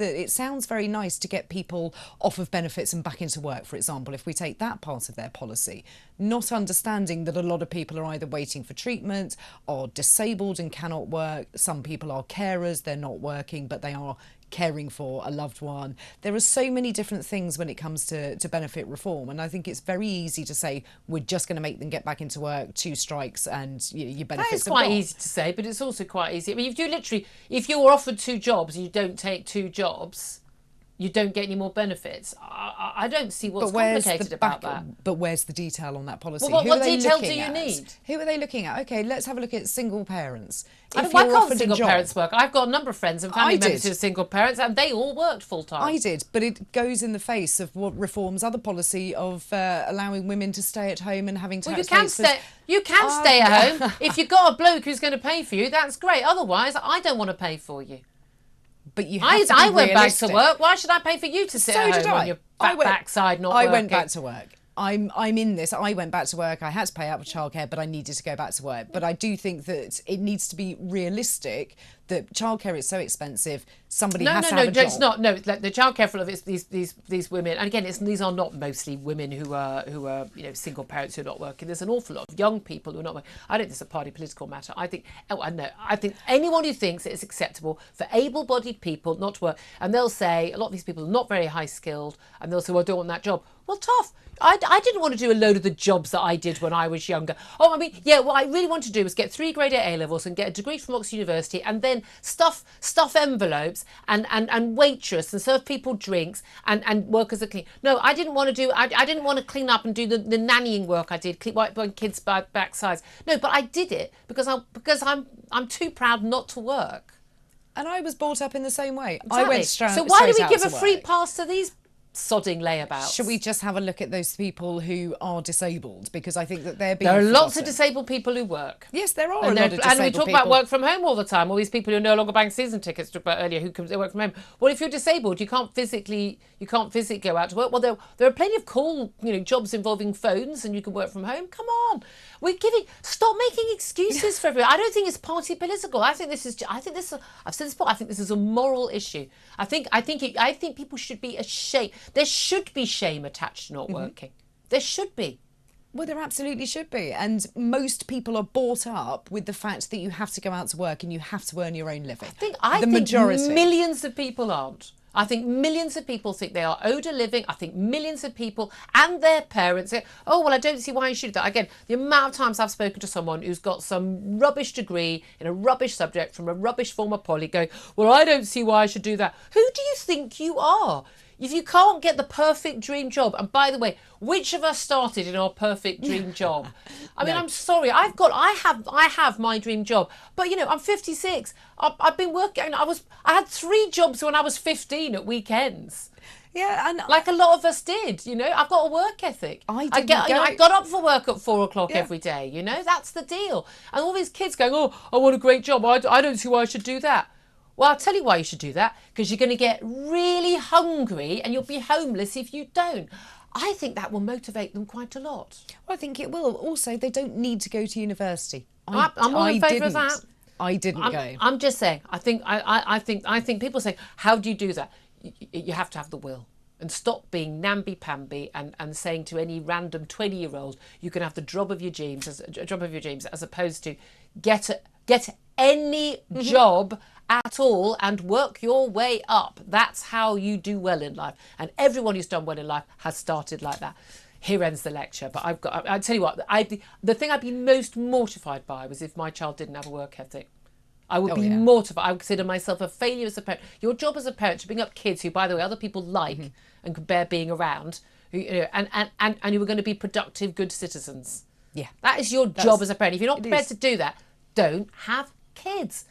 It sounds very nice to get people off of benefits and back into work, for example, if we take that part of their policy, not understanding that a lot of people are either waiting for treatment or disabled and cannot work. Some people are carers, they're not working, but they are caring for a loved one. There are so many different things when it comes to benefit reform, and I think it's very easy to say we're just going to make them get back into work, 2 strikes and your benefits. That is quite easy to say, but it's also quite easy. I mean, if you were offered 2 jobs and you don't take 2 jobs, you don't get any more benefits. I don't see what's complicated about that. But where's the detail on that policy? Well, what detail do you need? Who are they looking at? Okay, let's have a look at single parents. Why can't single parents work? I've got a number of friends and family members who are single parents, and they all worked full time. I did, but it goes in the face of what reforms other policy of allowing women to stay at home and having tax rates. You can stay at home if you've got a bloke who's going to pay for you. That's great. Otherwise, I don't want to pay for you. But you have to be I went back to work. Why should I pay for you to sit at home on your backside not working? I went back to work. I'm in this. I went back to work. I had to pay out for childcare, but I needed to go back to work. But I do think that it needs to be realistic that childcare is so expensive. Somebody has to have a job. It's not. No, the childcare for these women. And again, these are not mostly women who are single parents who are not working. There's an awful lot of young people who are not working. I don't think it's a party political matter. I think anyone who thinks it's acceptable for able-bodied people not to work, and they'll say a lot of these people are not very high skilled, and they'll say, well, I don't want that job. Well, tough. I didn't want to do a load of the jobs that I did when I was younger. What I really wanted to do was get 3 grade A-levels and get a degree from Oxford University, and then stuff envelopes and waitress and serve people drinks and work as a cleaner. No, I didn't want to clean up and do the nannying work I did, wiping kids' backsides. No, but I did it because I'm too proud not to work. And I was brought up in the same way. Exactly. I went straight. So why do we give a free pass to these sodding layabouts? Should we just have a look at those people who are disabled? Because I think that they're being There are lots of disabled people who work. Yes, there are a lot of disabled people. And we talk about work from home all the time. All these people who are no longer buying season tickets, talked about earlier, they work from home. Well, if you're disabled, you can't physically go out to work. Well, there are plenty of cool, jobs involving phones, and you can work from home. Come on, stop making excuses for everyone. I don't think it's party political. I've said this before. I think this is a moral issue. I think people should be ashamed. There should be shame attached to not working. There should be. Well, there absolutely should be. And most people are brought up with the fact that you have to go out to work and you have to earn your own living. I think millions of people aren't. I think millions of people think they are owed a living. I think millions of people and their parents say, oh, well, I don't see why you should do that. Again, the amount of times I've spoken to someone who's got some rubbish degree in a rubbish subject from a rubbish former poly going, well, I don't see why I should do that. Who do you think you are? If you can't get the perfect dream job, and by the way, which of us started in our perfect dream job? I mean, I'm sorry, I have my dream job, but I'm 56. I've been working. I had 3 jobs when I was 15 at weekends. Yeah, and like a lot of us did. I've got a work ethic. I got up for work at 4 o'clock every day. That's the deal. And all these kids going, oh, I want a great job. I don't see why I should do that. Well, I'll tell you why you should do that, because you're going to get really hungry and you'll be homeless if you don't. I think that will motivate them quite a lot. Well, I think it will. Also, they don't need to go to university. I'm all in favour of that. I didn't go. I'm just saying. I think people say, how do you do that? You have to have the will. And stop being namby-pamby and saying to any random 20-year-old, you can have the drop of your jeans, as opposed to get any job at all and work your way up. That's how you do well in life. And everyone who's done well in life has started like that. Here ends the lecture. But I tell you what, the thing I'd be most mortified by was if my child didn't have a work ethic. I would be mortified. I would consider myself a failure as a parent. Your job as a parent to bring up kids who, by the way, other people like and can bear being around, and who are going to be productive, good citizens. Yeah, that is your job as a parent. If you're not prepared to do that, don't have kids.